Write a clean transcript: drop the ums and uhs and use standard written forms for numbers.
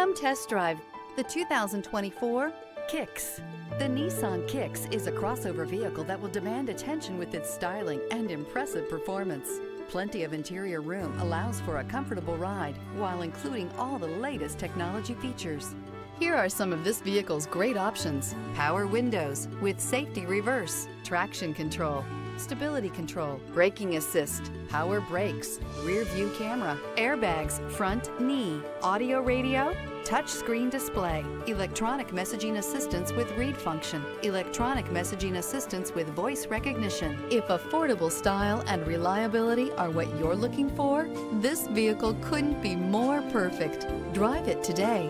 Come test drive the 2024 Kicks. The Nissan Kicks is a crossover vehicle that will demand attention with its styling and impressive performance. Plenty of interior room allows for a comfortable ride while including all the latest technology features. Here are some of this vehicle's great options: power windows with safety reverse, traction control, stability control, braking assist, power brakes, rear view camera, airbags, front knee, audio radio, touchscreen display, electronic messaging assistance with read function, electronic messaging assistance with voice recognition. If affordable style and reliability are what you're looking for, this vehicle couldn't be more perfect. Drive it today.